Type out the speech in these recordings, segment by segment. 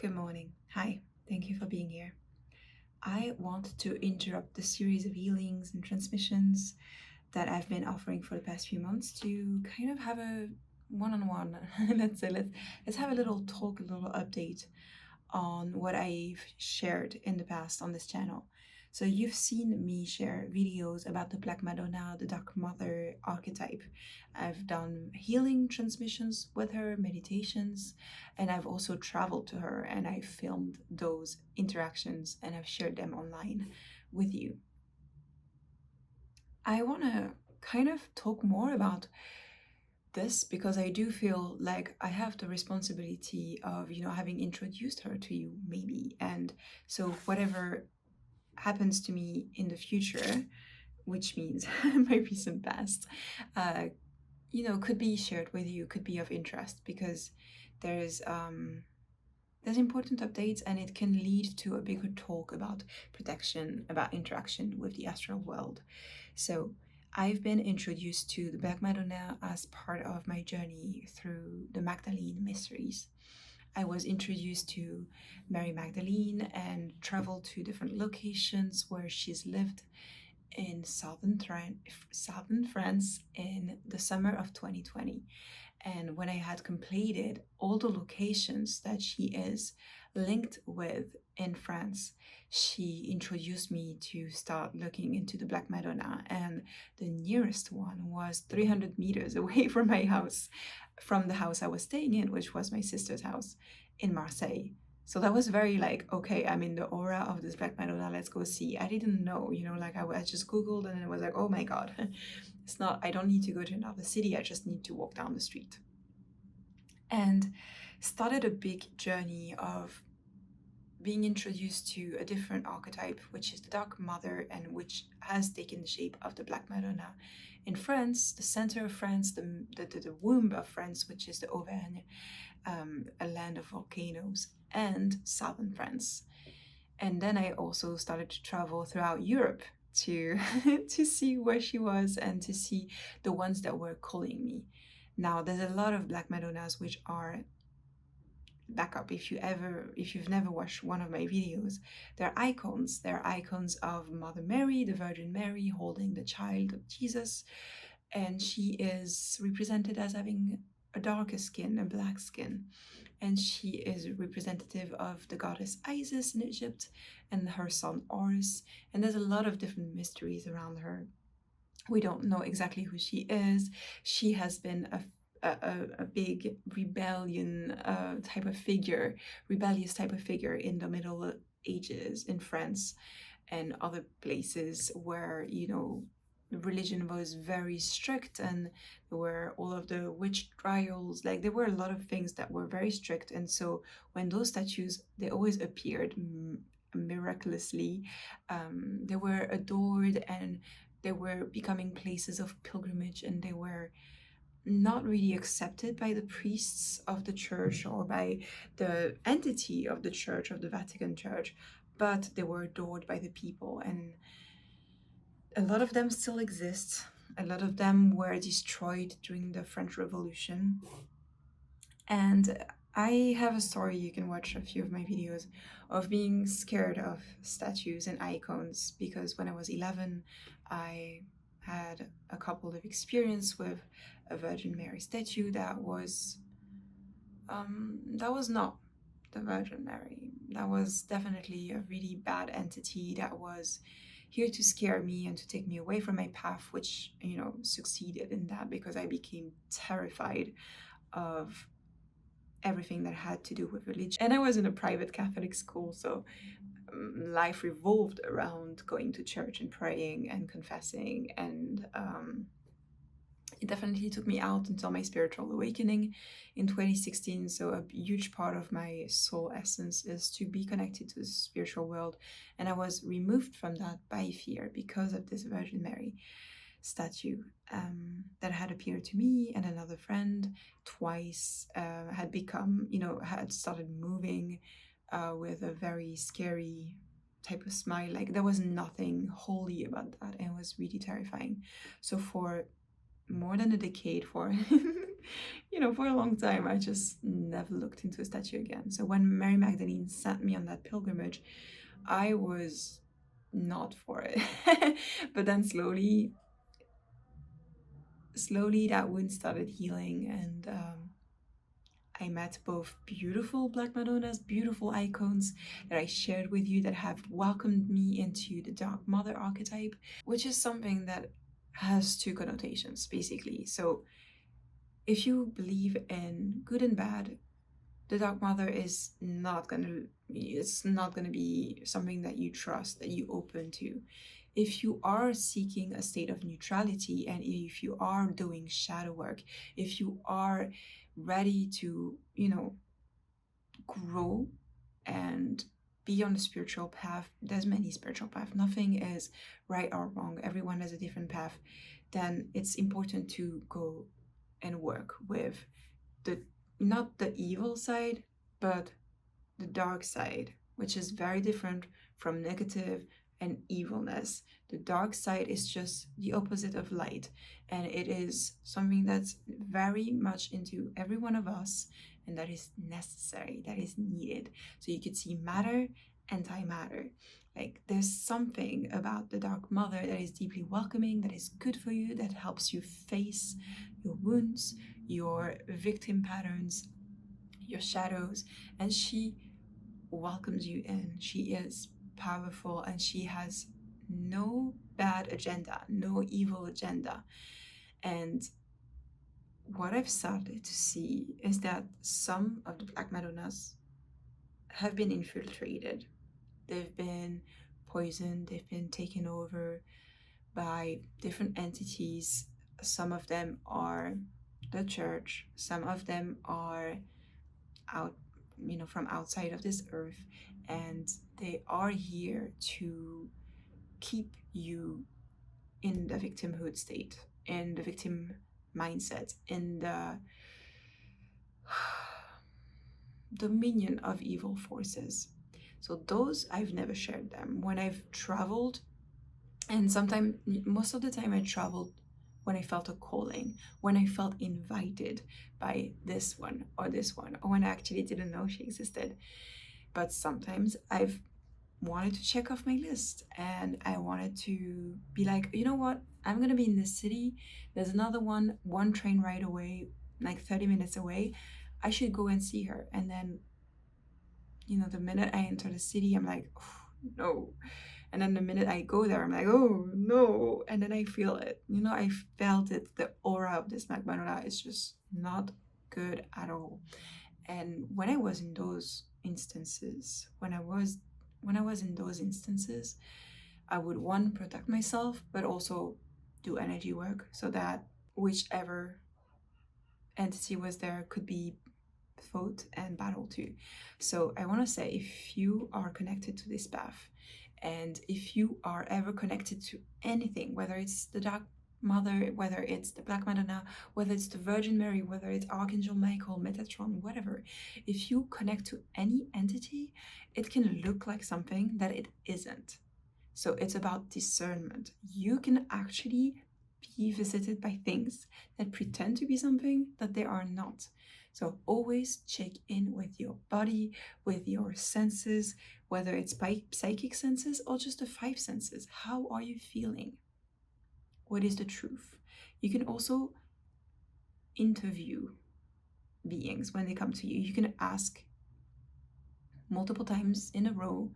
Good morning. Hi, thank you for being here. I want to interrupt the series of healings and transmissions that I've been offering for the past few months to kind of have a one-on-one. let's say let's have a little talk, a little update on what I've shared in the past on this channel. So you've seen me share videos about the Black Madonna, the Dark Mother archetype. I've done healing transmissions with her, meditations, and I've also traveled to her and I filmed those interactions and I've shared them online with you. I want to kind of talk more about this because I do feel like I have the responsibility of, having introduced her to you maybe. And so whatever happens to me in the future, which means my recent past, uh, could be shared with you, could be of interest because there's important updates and it can lead to a bigger talk about protection, about interaction with the astral world. So I've been introduced to the Black Madonna as part of my journey through the Magdalene mysteries. I was introduced to Mary Magdalene and traveled to different locations where she's lived in southern France in the summer of 2020. And when I had completed all the locations that she is linked with in France, she introduced me to start looking into the Black Madonna. And the nearest one was 300 meters away from my house, from the house I was staying in, which was my sister's house in Marseille. So that was very like, okay, I'm in the aura of this Black Madonna, let's go see. I didn't know, I just Googled and it was like, oh my God, I don't need to go to another city, I just need to walk down the street. And started a big journey of being introduced to a different archetype, which is the Dark Mother, and which has taken the shape of the Black Madonna. In France, the center of France, the womb of France, which is the Auvergne, a land of volcanoes, and southern France. And then I also started to travel throughout Europe to to see where she was and to see the ones that were calling me. Now there's a lot of Black Madonnas which are back up if you've never watched one of my videos. They're icons of Mother Mary, the Virgin Mary holding the child of Jesus, and she is represented as having a darker skin, a black skin, and she is representative of the goddess Isis in Egypt and her son Horus. And there's a lot of different mysteries around her. We don't know exactly who she is. She has been a big rebellious type of figure in the Middle Ages in France and other places where, religion was very strict and there were all of the witch trials. Like there were a lot of things that were very strict. And so when those statues, they always appeared miraculously. They were adored and they were becoming places of pilgrimage, and they were not really accepted by the priests of the church or by the entity of the church, of the Vatican Church, but they were adored by the people. And a lot of them still exist. A lot of them were destroyed during the French Revolution. And I have a story, you can watch a few of my videos, of being scared of statues and icons because when I was 11, I had a couple of experience with a Virgin Mary statue that was not the Virgin Mary. That was definitely a really bad entity that was here to scare me and to take me away from my path, which, succeeded in that because I became terrified of everything that had to do with religion. And I was in a private Catholic school, so life revolved around going to church and praying and confessing, and it definitely took me out until my spiritual awakening in 2016. So a huge part of my soul essence is to be connected to the spiritual world, and I was removed from that by fear because of this Virgin Mary statue that had appeared to me and another friend twice, had started moving with a very scary type of smile. Like there was nothing holy about that, and it was really terrifying. So for more than a decade, for For a long time, I just never looked into a statue again. So when Mary Magdalene sent me on that pilgrimage, I was not for it. But then slowly that wound started healing, and I met both beautiful Black Madonnas, beautiful icons that I shared with you that have welcomed me into the Dark Mother archetype, which is something that has two connotations basically. So if you believe in good and bad, the Dark Mother is not gonna it's not gonna be something that you trust, that you open to. If you are seeking a state of neutrality, and if you are doing shadow work, if you are ready to, grow and be on the spiritual path, there's many spiritual paths. Nothing is right or wrong. Everyone has a different path. Then it's important to go and work with the not the evil side, but the dark side, which is very different from negative and evilness. The dark side is just the opposite of light, and it is something that's very much into every one of us, and that is necessary, that is needed. So you could see matter, antimatter. Like there's something about the Dark Mother that is deeply welcoming, that is good for you, that helps you face your wounds, your victim patterns, your shadows, and she welcomes you in. She is powerful, and she has no bad agenda, no evil agenda. And what I've started to see is that some of the Black Madonnas have been infiltrated. They've been poisoned, they've been taken over by different entities. Some of them are the church, some of them are out, from outside of this earth, and they are here to keep you in the victimhood state, in the victim mindset, in the dominion of evil forces. So those, I've never shared them. When I've traveled, and sometimes, most of the time I traveled when I felt a calling, when I felt invited by this one, or when I actually didn't know she existed. But sometimes I've wanted to check off my list, and I wanted to be like, you know what, I'm gonna be in this city, there's another one train ride away, like 30 minutes away, I should go and see her. And then, the minute I enter the city, I'm like, oh, no. And then the minute I go there, I'm like, oh no. And then I feel it. I felt it. The aura of this Madonna is just not good at all. And when I was in those instances, I would, one, protect myself, but also do energy work so that whichever entity was there could be fought and battled too. So I want to say, if you are connected to this path, and if you are ever connected to anything, whether it's the Dark Mother, whether it's the Black Madonna, whether it's the Virgin Mary, whether it's Archangel Michael, Metatron, whatever, if you connect to any entity, it can look like something that it isn't. So it's about discernment. You can actually be visited by things that pretend to be something that they are not. So always check in with your body, with your senses, whether it's psychic senses or just the five senses. How are you feeling? What is the truth? You can also interview beings when they come to you. You can ask multiple times in a row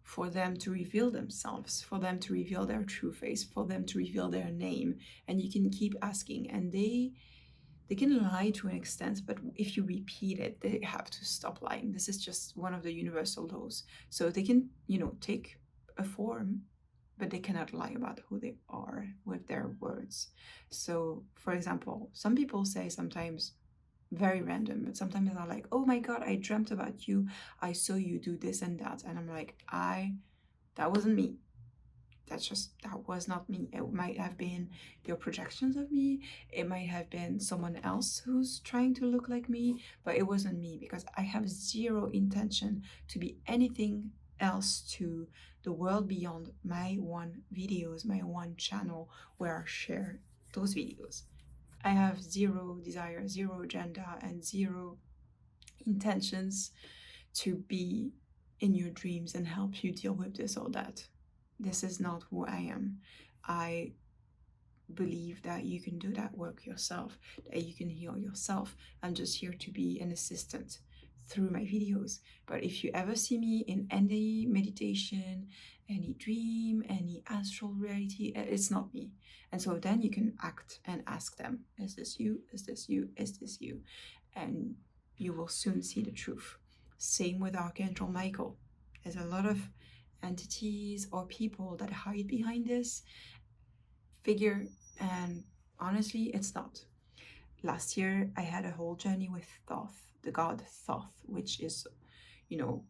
for them to reveal themselves, for them to reveal their true face, for them to reveal their name. And you can keep asking, and they can lie to an extent, but if you repeat it, they have to stop lying. This is just one of the universal laws. So they can, take a form, but they cannot lie about who they are with their words. So, for example, some people say sometimes, very random, but sometimes they're like, oh my God, I dreamt about you. I saw you do this and that. And I'm like, that wasn't me. That was not me. It might have been your projections of me. It might have been someone else who's trying to look like me, but it wasn't me, because I have zero intention to be anything else to the world beyond my one videos, my one channel where I share those videos. I have zero desire, zero agenda, and zero intentions to be in your dreams and help you deal with this or that. This is not who I am. I believe that you can do that work yourself, that you can heal yourself. I'm just here to be an assistant through my videos. But if you ever see me in any meditation, any dream, any astral reality, it's not me. And so then you can act and ask them, is this you? Is this you? Is this you? And you will soon see the truth. Same with Archangel Michael. There's a lot of entities or people that hide behind this figure, and honestly, it's not. Last year, I had a whole journey with Thoth, the god Thoth, which is, you know,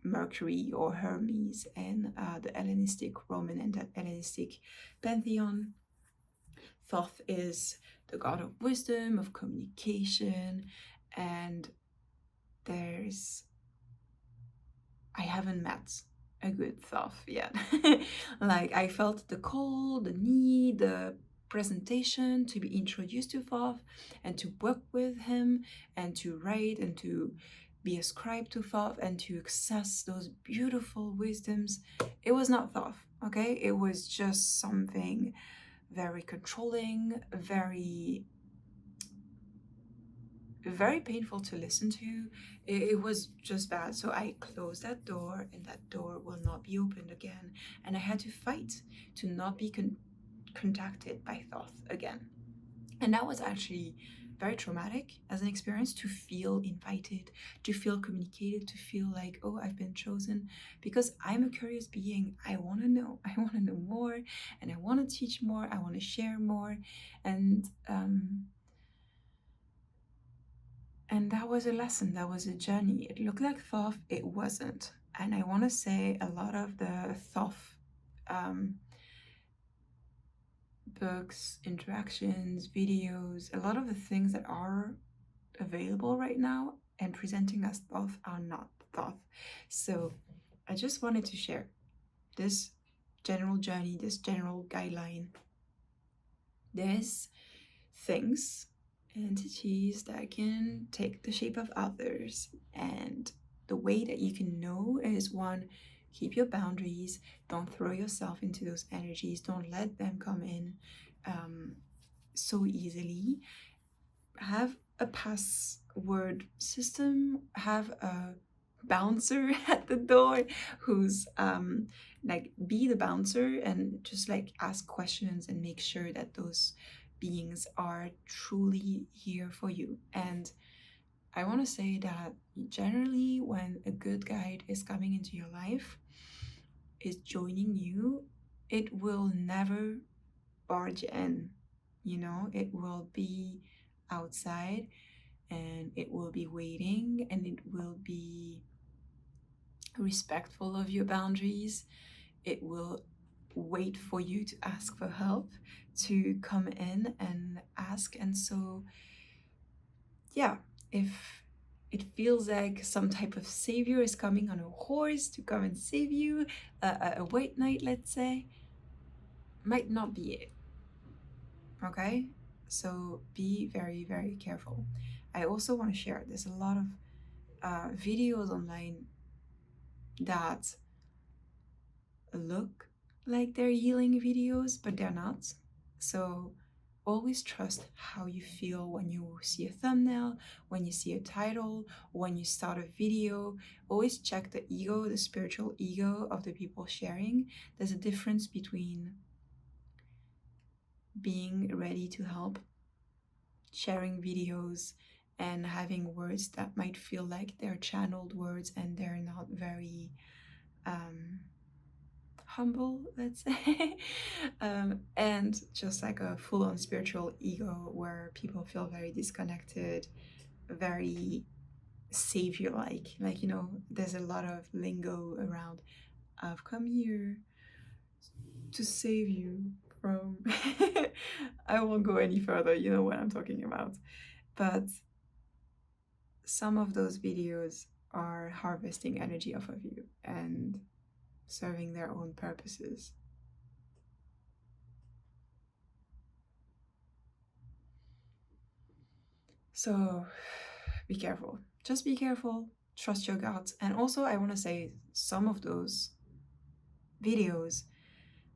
Mercury or Hermes in the Hellenistic, Roman and Hellenistic pantheon. Thoth is the god of wisdom, of communication, and I haven't met a good Thoth yet. Like, I felt the call, the need, the presentation to be introduced to Thoth and to work with him and to write and to be ascribed to Thoth and to access those beautiful wisdoms. It was not Thoth, okay? It was just something very controlling, very painful to listen to. It was just bad. So I closed that door, and that door will not be opened again. And I had to fight to not be contacted by Thoth again. And that was actually very traumatic as an experience, to feel invited, to feel communicated, to feel like, oh, I've been chosen, because I'm a curious being. I want to know. I want to know more, and I want to teach more. I want to share more. And that was a lesson, that was a journey. It looked like Thoth, it wasn't. And I want to say a lot of the Thoth books, interactions, videos, a lot of the things that are available right now and presenting as Thoth are not Thoth. So I just wanted to share this general journey, this general guideline. There's things, entities that can take the shape of others, and the way that you can know is, one, keep your boundaries. Don't throw yourself into those energies. Don't let them come in so easily. Have a password system. Have a bouncer at the door who's like, be the bouncer and just like ask questions and make sure that those beings are truly here for you. And I want to say that generally, when a good guide is coming into your life, is joining you, it will never barge in. It will be outside, and it will be waiting, and it will be respectful of your boundaries. It will wait for you to ask for help, to come in and ask. And so, yeah, if it feels like some type of savior is coming on a horse to come and save you, a white knight, let's say, might not be it. Okay? So be very, very careful. I also want to share, there's a lot of videos online that look like they're healing videos, but they're not. So always trust how you feel when you see a thumbnail, when you see a title, when you start a video. Always check the ego, the spiritual ego of the people sharing. There's a difference between being ready to help, sharing videos, and having words that might feel like they're channeled words and they're not very humble, let's say, and just like a full-on spiritual ego where people feel very disconnected, very savior-like. Like, there's a lot of lingo around, I've come here to save you from I won't go any further, you know what I'm talking about. But some of those videos are harvesting energy off of you and serving their own purposes. So be careful. Just be careful. Trust your gut. And also, I want to say some of those videos,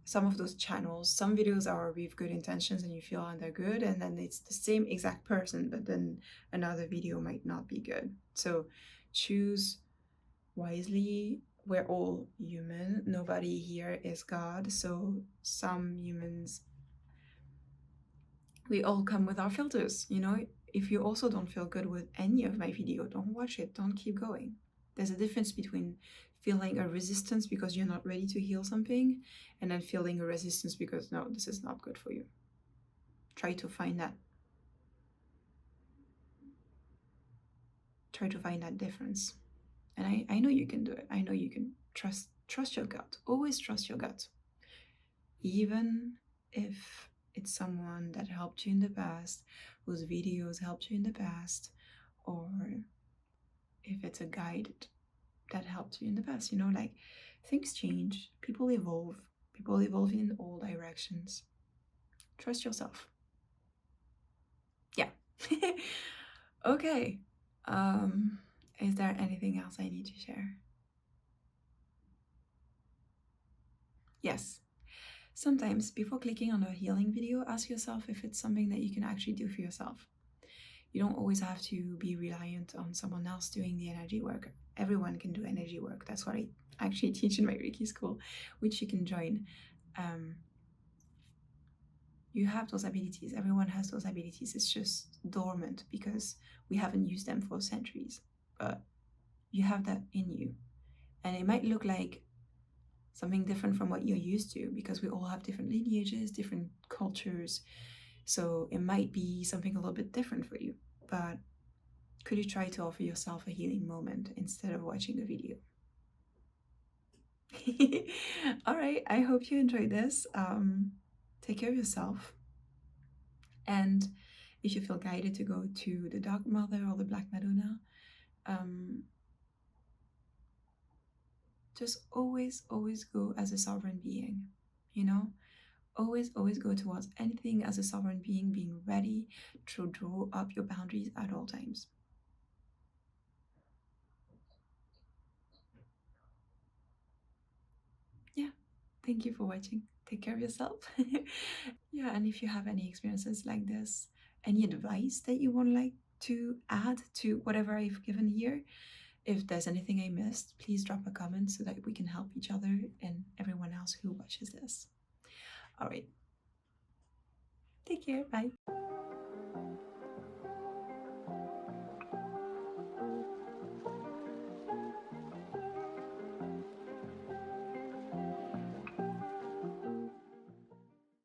some of those channels, some videos are with good intentions and you feel and they're good, and then it's the same exact person, but then another video might not be good. So choose wisely. We're all human. Nobody here is God. So some humans, we all come with our filters, you know? If you also don't feel good with any of my video, don't watch it, don't keep going. There's a difference between feeling a resistance because you're not ready to heal something, and then feeling a resistance because no, this is not good for you. Try to find that. Try to find that difference. And I know you can do it. I know you can trust your gut. Always trust your gut. Even if it's someone that helped you in the past, whose videos helped you in the past, or if it's a guide that helped you in the past, you know, like things change, people evolve in all directions. Trust yourself. Yeah. Okay. Is there anything else I need to share? Yes. Sometimes before clicking on a healing video, ask yourself if it's something that you can actually do for yourself. You don't always have to be reliant on someone else doing the energy work. Everyone can do energy work. That's what I actually teach in my Reiki school, which you can join. You have those abilities. Everyone has those abilities. It's just dormant because we haven't used them for centuries. But you have that in you. And it might look like something different from what you're used to because we all have different lineages, different cultures. So it might be something a little bit different for you. But could you try to offer yourself a healing moment instead of watching a video? All right, I hope you enjoyed this. Take care of yourself. And if you feel guided to go to the Dark Mother or the Black Madonna, just always go as a sovereign being, you know? Always go towards anything as a sovereign being, being ready to draw up your boundaries at all times. Yeah, thank you for watching. Take care of yourself. Yeah, and if you have any experiences like this, any advice that you would like to add to whatever I've given here, if there's anything I missed, please drop a comment so that we can help each other and everyone else who watches this. All right. Take care. Bye.